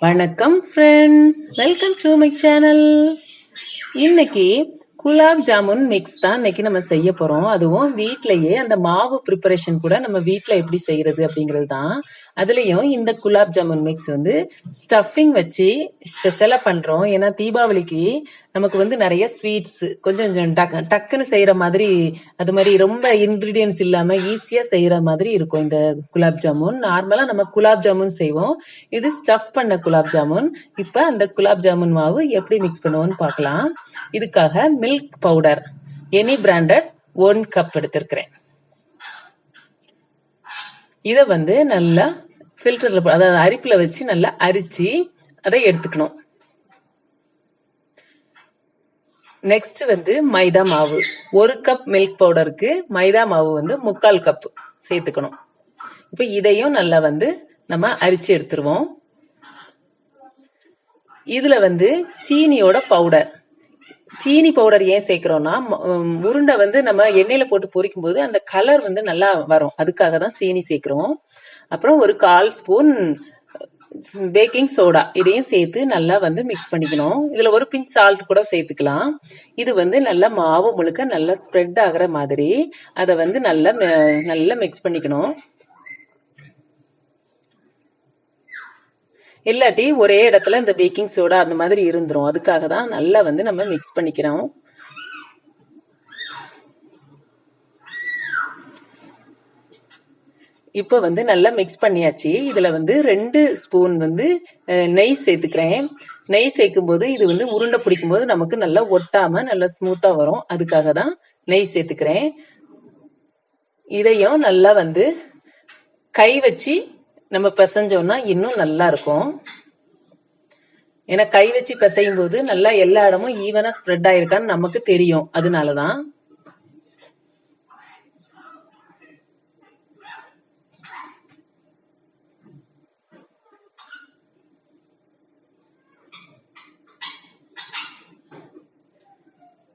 வணக்கம் friends, welcome to my channel. இன்னைக்கு gulab jamun mix தான் இன்னைக்கு நம்ம செய்ய போறோம். அதுவும் வீட்லயே அந்த மாவு ப்ரிப்பரேஷன் கூட நம்ம வீட்ல எப்படி செய்யறது அப்படிங்கிறது தான். அதுலயும் இந்த குலாப் ஜாமுன் மிக்ஸ் வந்து ஸ்டஃபிங் வச்சு ஸ்பெஷலா பண்றோம். ஏன்னா தீபாவளிக்கு நமக்கு வந்து நிறைய ஸ்வீட்ஸ் கொஞ்சம் டக்குன்னு செய்யற மாதிரி, அது மாதிரி ரொம்ப இன்கிரீடியன்ஸ் இல்லாம ஈஸியா செய்யற மாதிரி இருக்கும் இந்த குலாப் ஜாமுன். நார்மலா நம்ம குலாப் ஜாமுன் செய்வோம், இது ஸ்டஃப் பண்ண குலாப் ஜாமுன். இப்ப அந்த குலாப் ஜாமுன் மாவு எப்படி மிக்ஸ் பண்ணுவோம்னு பார்க்கலாம். இதுக்காக milk powder any branded 1 cup எடுத்திருக்கிறேன். இதை வந்து நல்லா ஃபில்டர்ல, அதாவது அரிப்புல வச்சு நல்லா அரிச்சு அதை எடுத்துக்கணும். நெக்ஸ்ட் வந்து மைதா மாவு 1 கப் மில்க் பவுடருக்கு மைதா மாவு வந்து 3/4 கப் சேர்த்துக்கணும். இப்ப இதையும் நல்லா வந்து நம்ம அரிச்சு எடுத்துருவோம். இதுல வந்து சீனியோட பவுடர், சீனி பவுடர் ஏன் சேர்க்கிறோம்னா, உருண்டை வந்து நம்ம எண்ணெயில போட்டு பொரிக்கும் போது அந்த கலர் வந்து நல்லா வரும், அதுக்காக தான் சீனி சேர்க்கிறோம். அப்புறம் ஒரு 1/4 ஸ்பூன் பேக்கிங் சோடா, இதையும் சேர்த்து நல்லா வந்து மிக்ஸ் பண்ணிக்கணும். இதுல ஒரு பிஞ்ச் சால்ட் கூட சேர்த்துக்கலாம். இது வந்து நல்லா மாவு முழுக்க நல்லா ஸ்ப்ரெட் ஆகிற மாதிரி அதை வந்து நல்லா மிக்ஸ் பண்ணிக்கணும். இல்லாட்டி ஒரே இடத்துல இந்த பேக்கிங் சோடா அந்த மாதிரி இருந்துரும், அதுக்காக தான் நல்லா வந்து நம்ம மிக்ஸ் பண்ணிக்கிறோம். இப்போ வந்து நல்லா மிக்ஸ் பண்ணியாச்சு. இதுல வந்து 2 ஸ்பூன் வந்து நெய் சேர்த்துக்கிறேன். நெய் சேர்க்கும் போது இது வந்து உருண்டை பிடிக்கும் போது நமக்கு நல்லா ஒட்டாம நல்லா ஸ்மூத்தா வரும், அதுக்காக தான் நெய் சேர்த்துக்கிறேன். இதையும் நல்லா வந்து கை வச்சு நம்ம பிசைஞ்சோம்னா இன்னும் நல்லா இருக்கும். ஏன்னா கை வச்சு பிசையும் போது நல்லா எல்லா இடமும் ஈவனா ஸ்ப்ரெட் ஆயிருக்கான்னு நமக்கு தெரியும், அதனாலதான்.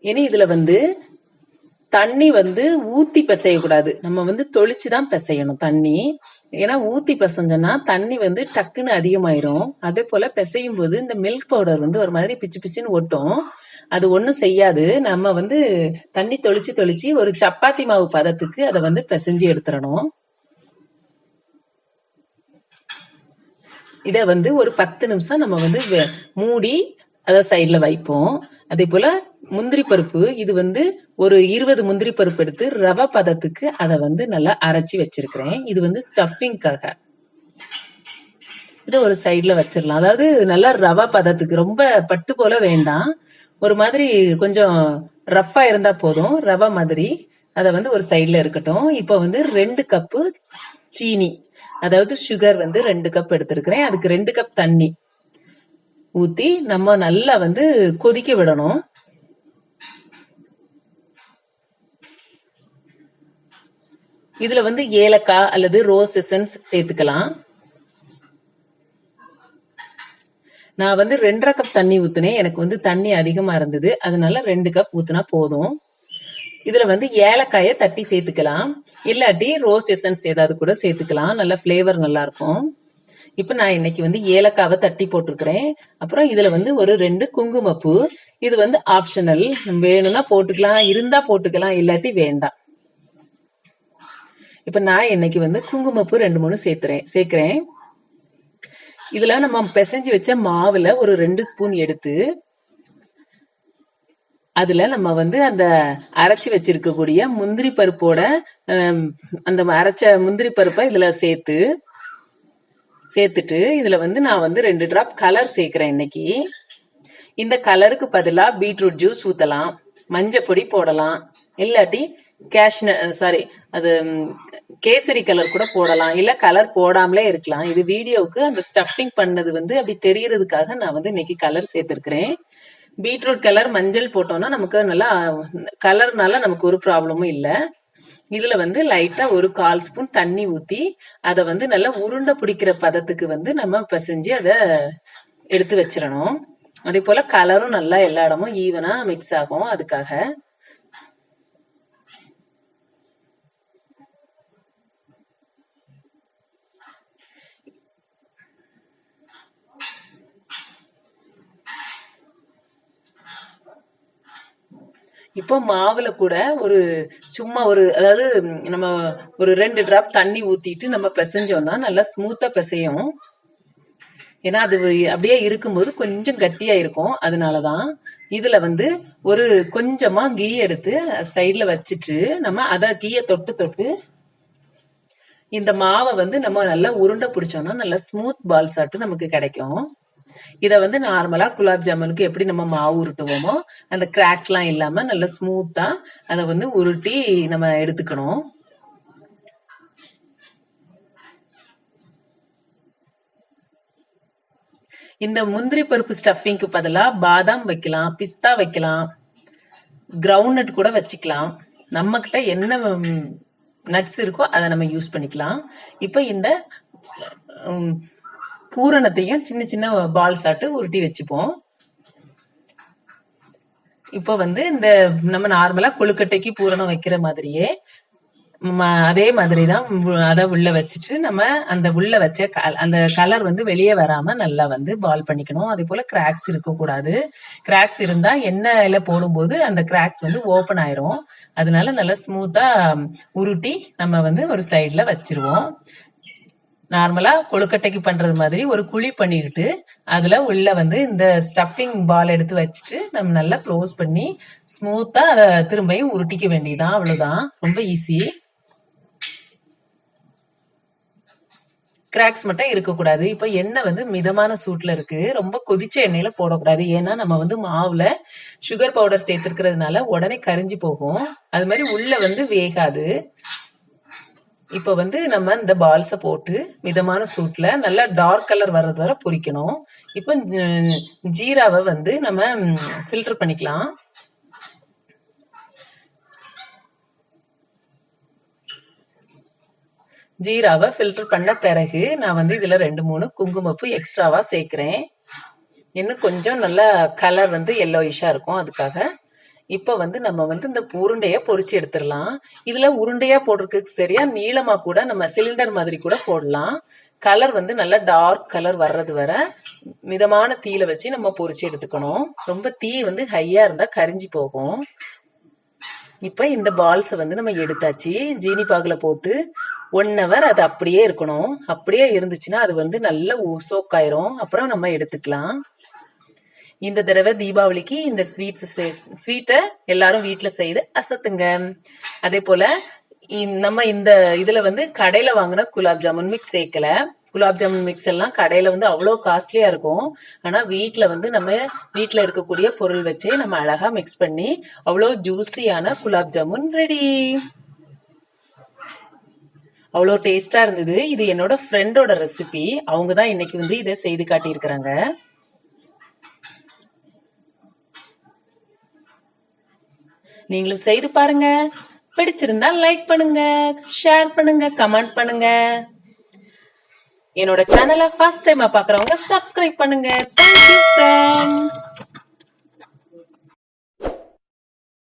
இனி இதுல வந்து தண்ணி வந்து ஊத்தி பிசையக்கூடாது, நம்ம வந்து தொளிச்சுதான் பிசையணும் தண்ணி. ஏன்னா ஊத்தி பிசைஞ்சோம்னா தண்ணி வந்து டக்குன்னு அதிகமாயிரும். அதே போல பிசையும் போது இந்த மில்க் பவுடர் வந்து ஒரு மாதிரி பிச்சு பிச்சுன்னு ஒட்டும், அது ஒண்ணும் செய்யாது. நம்ம வந்து தண்ணி தொளிச்சு ஒரு சப்பாத்தி மாவு பதத்துக்கு அதை வந்து பிசைஞ்சு எடுத்துடணும். இதை வந்து ஒரு 10 நிமிஷம் நம்ம வந்து மூடி அதை சைட்ல வைப்போம். அதே போல முந்திரி பருப்பு, இது வந்து ஒரு 20 முந்திரி பருப்பு எடுத்து ரவை பதத்துக்கு அதை வந்து நல்லா அரைச்சி வச்சிருக்கிறேன். இது வந்து ஸ்டஃபிங்காக. இதை ஒரு சைட்ல வச்சிடலாம். அதாவது நல்லா ரவை பதத்துக்கு, ரொம்ப பட்டு போல வேண்டாம், ஒரு மாதிரி கொஞ்சம் ரஃபா இருந்தா போதும், ரவை மாதிரி. அதை வந்து ஒரு சைட்ல இருக்கட்டும். இப்போ வந்து 2 கப்பு சீனி, அதாவது சுகர் வந்து 2 கப் எடுத்திருக்கிறேன். அதுக்கு 2 கப் தண்ணி ஊத்தி நம்ம நல்லா வந்து கொதிக்க விடணும். இதுல வந்து ஏலக்காய் அல்லது ரோஸ் எசன்ஸ் சேர்த்துக்கலாம். நான் வந்து 2.5 கப் தண்ணி ஊத்துனேன், எனக்கு வந்து தண்ணி அதிகமா இருந்தது, அதனால 2 கப் ஊத்துனா போதும். இதுல வந்து ஏலக்காயை தட்டி சேர்த்துக்கலாம், இல்லாட்டி ரோஸ் எசன்ஸ் ஏதாவது கூட சேர்த்துக்கலாம், நல்ல பிளேவர் நல்லா இருக்கும். இப்ப நான் இன்னைக்கு வந்து ஏலக்காவை தட்டி போட்டிருக்கிறேன். அப்புறம் இதுல வந்து ஒரு 2 குங்குமப்பூ, இது வந்து ஆப்ஷனல், வேணும்னா போட்டுக்கலாம், இருந்தா போட்டுக்கலாம், இல்லாட்டி வேண்டாம். இப்ப நான் இன்னைக்கு வந்து குங்குமப்பூ 2-3 சேர்க்கிறேன். இதுல நம்ம பிசைஞ்சு வச்ச மாவுல ஒரு 2 ஸ்பூன் எடுத்து அதுல நம்ம வந்து அந்த அரைச்சி வச்சிருக்கக்கூடிய முந்திரி பருப்போட அந்த அரைச்ச முந்திரி பருப்பை இதுல சேர்த்துட்டு இதுல வந்து நான் வந்து 2 டிராப் கலர் சேர்க்கிறேன் இன்னைக்கு. இந்த கலருக்கு பதிலா பீட்ரூட் ஜூஸ் ஊத்தலாம், மஞ்சள் பொடி போடலாம், இல்லாட்டி அது கேசரி கலர் கூட போடலாம், இல்ல கலர் போடாமலே இருக்கலாம். இது வீடியோவுக்கு அந்த ஸ்டஃபிங் பண்ணது வந்து அப்படி தெரியறதுக்காக நான் வந்து இன்னைக்கு கலர் சேர்த்திருக்கிறேன். பீட்ரூட் கலர், மஞ்சள் போட்டோம்னா நமக்கு நல்லா கலர்னால நமக்கு ஒரு ப்ராப்ளமும் இல்ல. இதுல வந்து லைட்டா ஒரு 1/4 ஸ்பூன் தண்ணி ஊத்தி அதை வந்து நல்லா உருண்டை பிடிக்கிற பதத்துக்கு வந்து நம்ம பிசைஞ்சு அதை எடுத்து வச்சிடணும். அதே போல கலரும் நல்லா எல்லா இடமும் ஈவனா மிக்ஸ் ஆகும், அதுக்காக. இப்போ மாவுல கூட ஒரு சும்மா ஒரு அதாவது நம்ம ஒரு 2 டிராப் தண்ணி ஊத்திட்டு நம்ம பிசைஞ்சோம்னா நல்லா ஸ்மூத்தா பிசையும். ஏன்னா அது அப்படியே இருக்கும்போது கொஞ்சம் கட்டியா இருக்கும். அதனாலதான் இதுல வந்து ஒரு கொஞ்சமா கீ எடுத்து சைட்ல வச்சுட்டு நம்ம அத கீய தொட்டு தொட்டு இந்த மாவை வந்து நம்ம நல்லா உருண்டை பிடிச்சோம்னா நல்லா ஸ்மூத் பால்ஸ் ஆட்டு நமக்கு கிடைக்கும். இத வந்து நார்மலா குலாப் ஜாமுனுக்கு எப்படி நம்ம மாவு உருட்டுவோமோ அந்த கிராக்ஸ் எல்லாம் இல்லாம நல்லா ஸ்மூத்தா அதை வந்து உருட்டி நம்ம எடுத்துக்கணும். இந்த முந்திரி பருப்பு ஸ்டஃபிங்க்கு பதிலா பாதாம் வைக்கலாம், பிஸ்தா வைக்கலாம், கிரவுண்ட் கூட வச்சுக்கலாம். நம்ம கிட்ட என்ன நட்ஸ் இருக்கோ அதை நம்ம யூஸ் பண்ணிக்கலாம். இப்ப இந்த பூரணத்தையும் சின்ன சின்ன பால்ஸ் ஆட்டு உருட்டி வச்சுப்போம். இப்ப வந்து இந்த நம்ம நார்மலா கொழுக்கட்டைக்கு பூரணம் வைக்கிற மாதிரியே அதே மாதிரிதான் அதை உள்ள வச்சுட்டு நம்ம அந்த உள்ள வச்ச அந்த கலர் வந்து வெளியே வராம நல்லா வந்து பால் பண்ணிக்கணும். அதே போல கிராக்ஸ் இருக்கக்கூடாது. கிராக்ஸ் இருந்தா எண்ணெயில போடும்போது அந்த கிராக்ஸ் வந்து ஓபன் ஆயிரும். அதனால நல்லா ஸ்மூத்தா உருட்டி நம்ம வந்து ஒரு சைட்ல வச்சிருவோம். நார்மலா கொழுக்கட்டைக்கு பண்றது மாதிரி ஒரு குழி பண்ணிக்கிட்டு அதுல உள்ள வந்து இந்த ஸ்டஃபிங் பால் எடுத்து வச்சுட்டு நம்ம நல்லா க்ளோஸ் பண்ணி ஸ்மூத்தா அதை திரும்பியும் உருட்டிக்க வேண்டியதான். அவ்வளவுதான், ரொம்ப ஈஸி. கிராக்ஸ் மட்டும் இருக்கக்கூடாது. இப்ப எண்ணெய் வந்து மிதமான சூட்ல இருக்கு. ரொம்ப கொதிச்ச எண்ணெயில போடக்கூடாது. ஏன்னா நம்ம வந்து மாவுல சுகர் பவுடர் சேர்த்திருக்கிறதுனால உடனே கரிஞ்சு போகும். அது மாதிரி உள்ள வந்து வேகாது. இப்ப வந்து நம்ம இந்த பால்ஸ போட்டு மிதமான சூட்ல நல்லா டார்க் கலர் வர்றது வரை பொரிக்கணும். இப்ப ஜீராவை வந்து நம்ம ஃபில்டர் பண்ணிக்கலாம். ஜீராவை ஃபில்டர் பண்ண பிறகு நான் வந்து இதுல 2-3 குங்குமப்பூ எக்ஸ்ட்ராவா சேர்க்கிறேன். இன்னும் கொஞ்சம் நல்லா கலர் வந்து எல்லோயிஷா இருக்கும், அதுக்காக. இப்ப வந்து நம்ம வந்து இந்த உருண்டைய பொரிச்சு எடுத்துடலாம். இதுல உருண்டையா போடுறதுக்கு சரியா நீளமா கூட நம்ம சிலிண்டர் மாதிரி கூட போடலாம். கலர் வந்து நல்லா டார்க் கலர் வர்றது வர மிதமான தீயில வச்சு நம்ம பொரிச்சு எடுத்துக்கணும். ரொம்ப தீ வந்து ஹையா இருந்தா கரிஞ்சு போகும். இப்ப இந்த பால்ஸ் வந்து நம்ம எடுத்தாச்சு. ஜீனி பாகுல போட்டு 1 hour அது அப்படியே இருக்கணும். அப்படியே இருந்துச்சுன்னா அது வந்து நல்லா சோக் ஆயிரும். அப்புறம் நம்ம எடுத்துக்கலாம். இந்த தடவை தீபாவளிக்கு இந்த ஸ்வீட்டை எல்லாரும் வீட்டுல செய்து அசத்துங்க. அதே போல நம்ம இந்த இதுல வந்து கடையில வாங்கின குலாப் ஜாமுன் மிக்ஸ் சேர்க்கல. குலாப் ஜாமுன் மிக்ஸ் எல்லாம் கடையில வந்து அவ்வளவு காஸ்ட்லியா இருக்கும். ஆனா வீட்டுல வந்து நம்ம வீட்டுல இருக்கக்கூடிய பொருள் வச்சே நம்ம அழகா மிக்ஸ் பண்ணி அவ்வளவு ஜூஸியான குலாப் ஜாமுன் ரெடி. அவ்வளோ டேஸ்டா இருந்தது. இது என்னோட ஃப்ரெண்டோட ரெசிபி. அவங்கதான் இன்னைக்கு வந்து இதை செய்து காட்டியிருக்கிறாங்க. நீங்களும் செய்து பாருங்க. பிடிச்சிருந்தா லைக் பண்ணுங்க, ஷேர் பண்ணுங்க, கமெண்ட் பண்ணுங்க. என்னோட சேனலை ஃபர்ஸ்ட் டைமா பாக்குறவங்க சப்ஸ்கிரைப் பண்ணுங்க. Thank you friends.